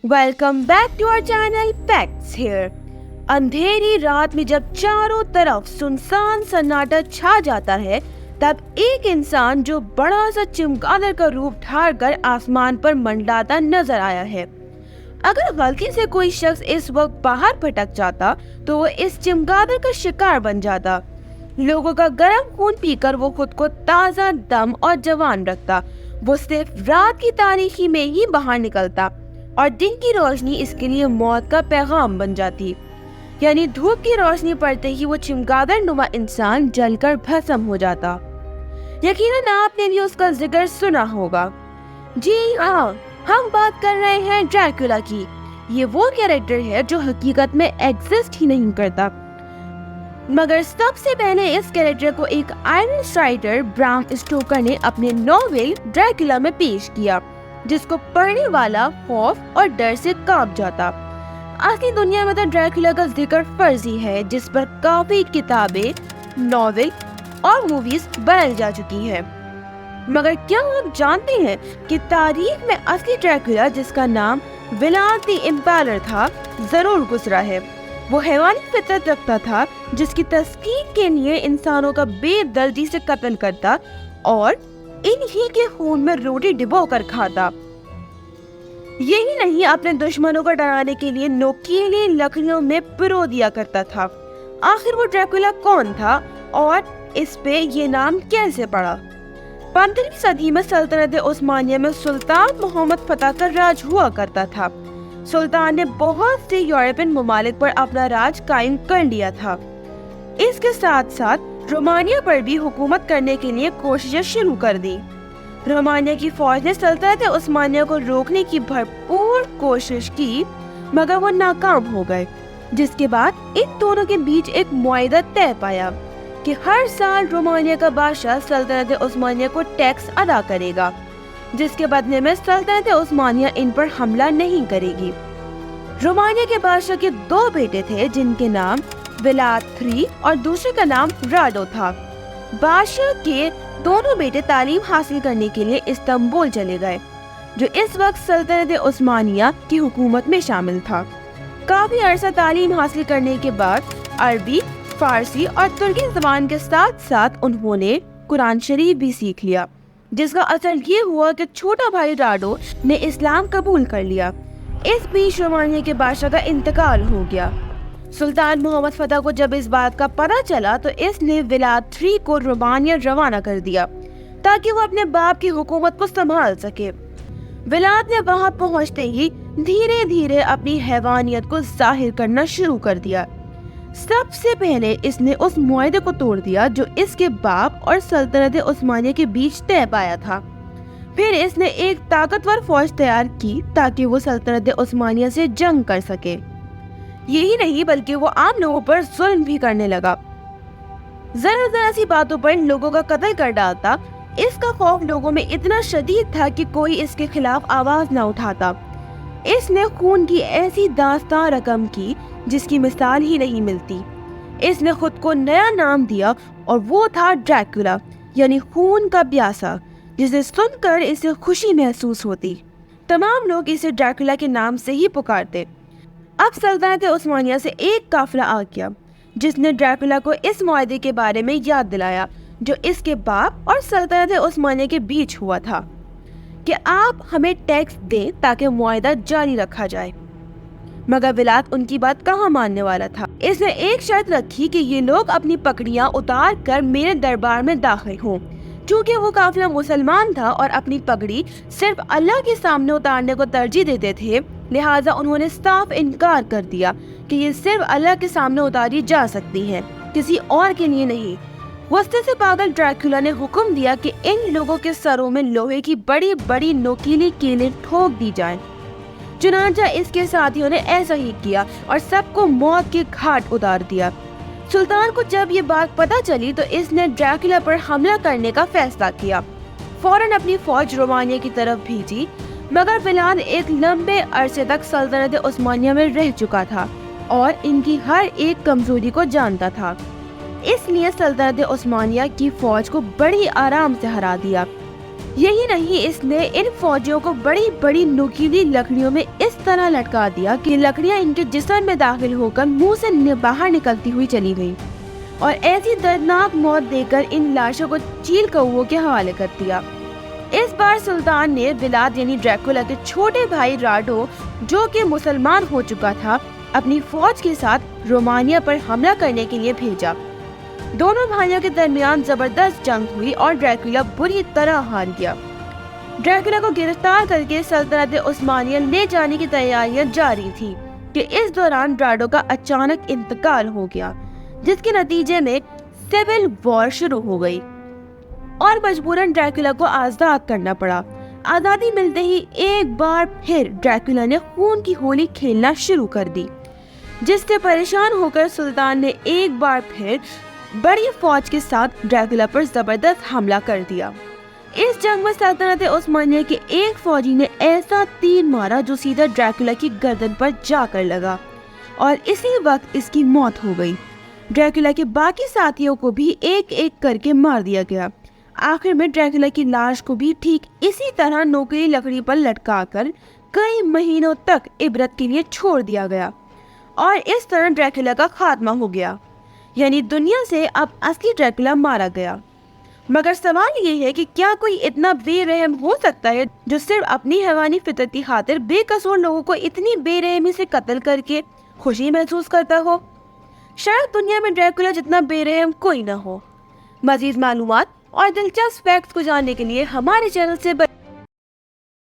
Welcome back to our channel facts here. अंधेरी रात में जब चारों तरफ सुनसान सन्नाटा छा जाता है, तब एक इंसान जो बड़ा सा चमगादड़ का रूप धार कर आसमान पर मंडलाता नजर आया है। अगर गलती से कोई शख्स इस वक्त बाहर भटक जाता तो वो इस चमगादड़ का शिकार बन जाता। लोगों का गर्म खून पीकर वो खुद को ताज़ा, दम और जवान रखता। वो सिर्फ रात की तारीकी में ही बाहर निकलता और दिन की रोशनी इसके लिए मौत का पैगाम बन जाती। यानी धूप की रोशनी पड़ते ही वो चमगादड़ नुमा इंसान जलकर भस्म हो जाता। यकीनन आपने भी उसका जिक्र सुना होगा। जी हाँ, हम बात कर रहे हैं ड्रैकुला की। ये वो कैरेक्टर है जो हकीकत में एग्जिस्ट ही नहीं करता, मगर सबसे पहले इस कैरेक्टर को एक आयरिश राइटर ब्राम स्टोकर ने अपने नॉवेल ड्रैकुला में पेश किया, जिसको पढ़ने वाला खौफ और डर से कांप जाता। असली दुनिया में तो ड्रैकुला का जिक्र फर्जी है, जिस पर काफी किताबें, नॉवेल और मूवीज बनाई जा चुकी है। मगर क्या आप जानते हैं कि तारीख में असली ड्रैकुला, जिसका नाम व्लाद द इम्पैलर था, जरूर गुजरा है। वो हैवानी फितरत रखता था, जिसकी तस्कीन के लिए इंसानों का बेदर्दी से कत्ल करता और इन्हीं के खून में रोटी डिबो कर खाता। यही नहीं, अपने दुश्मनों को डराने के लिए नोकीली लकड़ियों में पिरो दिया करता था। आखिर वो ड्रैकुला कौन था और इस पे ये नाम कैसे पड़ा? 15वीं सदी में सल्तनत उस्मानिया में सुल्तान मोहम्मद फतह का राज हुआ करता था। सुल्तान ने बहुत से यूरोपियन ममालिक पर अपना राज कायम कर लिया था। इसके साथ साथ रोमानिया पर भी हुकूमत करने के लिए कोशिशें शुरू कर दी। रोमानिया की फौज ने सल्तनत उस्मानिया को रोकने की भरपूर कोशिश की, मगर वो नाकाम हो गए। जिसके बाद इन दोनों के बीच एक मुआहिदा तय पाया कि हर साल रोमानिया का बादशाह सल्तनत उस्मानिया को टैक्स अदा करेगा, जिसके बदले में सल्तनत उस्मानिया इन पर हमला नहीं करेगी। रोमानिया के बादशाह के 2 बेटे थे, जिनके नाम व्लाद III और दूसरे का नाम राडो था। बादशाह के दोनों बेटे तालीम हासिल करने के लिए इस्तांबुल चले गए, जो इस वक्त सल्तनत उस्मानिया की हुकूमत में शामिल था। काफी अरसा तालीम हासिल करने के बाद अरबी, फारसी और तुर्की ज़बान के साथ साथ उन्होंने कुरान शरीफ भी सीख लिया, जिसका असर ये हुआ कि छोटा भाई राडो ने इस्लाम कबूल कर लिया। इस बीच रोमानिया के बादशाह का इंतकाल हो गया। सुल्तान मोहम्मद फतह को जब इस बात का पता चला तो इसने व्लाद III को रोमानिया रवाना कर दिया, ताकि वो अपने बाप की हुकूमत को संभाल सके। व्लाद ने वहां पहुंचते ही धीरे धीरे अपनी हैवानियत को जाहिर करना शुरू कर दिया। सबसे पहले इसने उस मुआहिदे को तोड़ दिया जो इसके बाप और सल्तनत उस्मानिया के बीच तय पाया था। फिर इसने एक ताकतवर फौज तैयार की ताकि वो सल्तनत उस्मानिया से जंग कर सके। यही नहीं, बल्कि वो आम लोगों पर जुल्म भी करने लगा। जरा सी बातों पर लोगों का कत्ल कर डालता। इसका खौफ लोगों में इतना शदीद था कि कोई इसके खिलाफ आवाज न उठाता। इसने खून की ऐसी दास्तां रकम की जिसकी मिसाल ही नहीं मिलती। इसने खुद को नया नाम दिया और वो था ड्रैकुला, यानी खून का प्यासा, जिसे सुनकर इसे खुशी महसूस होती। तमाम लोग इसे ड्रैकुला के नाम से ही पुकारते। अब सल्तनत उस्मानिया से एक काफिला आ गया, जिसने ड्रैकुला को इस मुआहिदे के बारे में याद दिलाया जो इसके बाप और सल्तनत उस्मानिया के बीच हुआ था कि आप हमें टैक्स दें ताकि मुआहिदा जारी रखा जाए। मगर व्लाद उनकी बात कहाँ मानने वाला था। इसने एक शर्त रखी कि ये लोग अपनी पगड़ियाँ उतार कर मेरे दरबार में दाखिल हों। चूँकि वो काफिला मुसलमान था और अपनी पगड़ी सिर्फ अल्लाह के सामने उतारने को तरजीह देते थे, लिहाजा उन्होंने साफ इनकार कर दिया कि ये सिर्फ अल्लाह के सामने उतारी जा सकती है, किसी और के लिए नहीं। गुस्से से पागल ड्रैकुला ने हुक्म दिया कि इन लोगों के सरों में लोहे की बड़ी बड़ी नोकीली कीलें ठोक दी जाएं। चुनांचा इसके साथियों ने ऐसा ही किया और सबको मौत के घाट उतार दिया। सुल्तान को जब ये बात पता चली तो इसने ड्रैकुला पर हमला करने का फैसला किया। फौरन अपनी फौज रोमानिया की तरफ भेजी, मगर व्लाद एक लंबे अरसे तक सल्तनत उस्मानिया में रह चुका था और इनकी हर एक कमजोरी को जानता था। इसलिए सल्तनत उस्मानिया की फौज को बड़ी आराम से हरा दिया। यही नहीं, इसने इन फौजियों को बड़ी बड़ी नुकीली लकड़ियों में इस तरह लटका दिया कि लकड़ियां इनके जिस्म में दाखिल होकर मुंह से बाहर निकलती हुई चली गई और ऐसी दर्दनाक मौत देकर इन लाशों को चील कौओं के हवाले कर दिया। इस बार सुल्तान ने विलाद यानी ड्रैकुला के छोटे भाई राडो, जो कि मुसलमान हो चुका था, अपनी फौज के साथ रोमानिया पर हमला करने के लिए भेजा। दोनों भाइयों के दरमियान जबरदस्त जंग हुई और ड्रैकुला बुरी तरह हार गया। ड्रैकुला को गिरफ्तार करके सल्तनत उस्मानिया ले जाने की तैयारियां जारी थी कि इस दौरान राडो का अचानक इंतकाल हो गया, जिसके नतीजे में सिविल वॉर शुरू हो गई और मजबूरन ड्रैकुला को आजाद करना पड़ा। आजादी मिलते ही एक बार फिर ड्रैकुला ने खून की होली खेलना शुरू कर दी, जिससे परेशान होकर सुल्तान ने एक बार फिर बड़ी फौज के साथ ड्रैकुला पर जबरदस्त हमला कर दिया। इस जंग में सल्तनत उस्मानिया के एक फौजी ने ऐसा तीर मारा जो सीधा ड्रैकुला की गर्दन पर जाकर लगा और इसी वक्त इसकी मौत हो गई। ड्रैकुला के बाकी साथियों को भी एक एक करके मार दिया गया। आखिर में ड्रैकुला की लाश को भी ठीक इसी तरह नोकीली लकड़ी पर लटकाकर कई महीनों तक इबरत के लिए छोड़ दिया गया और इस तरह ड्रैकुला का खात्मा हो गया, यानी दुनिया से अब असली ड्रैकुला मारा गया। मगर सवाल ये है कि क्या कोई इतना बेरहम हो सकता है जो सिर्फ अपनी हैवानी फितरत की खातिर बेकसूर लोगों को इतनी बेरहमी से कत्ल करके खुशी महसूस करता हो? शायद दुनिया में ड्रैकुला जितना बेरहम कोई ना हो। मजीद मालूमात और दिलचस्प फैक्ट्स को जानने के लिए हमारे चैनल से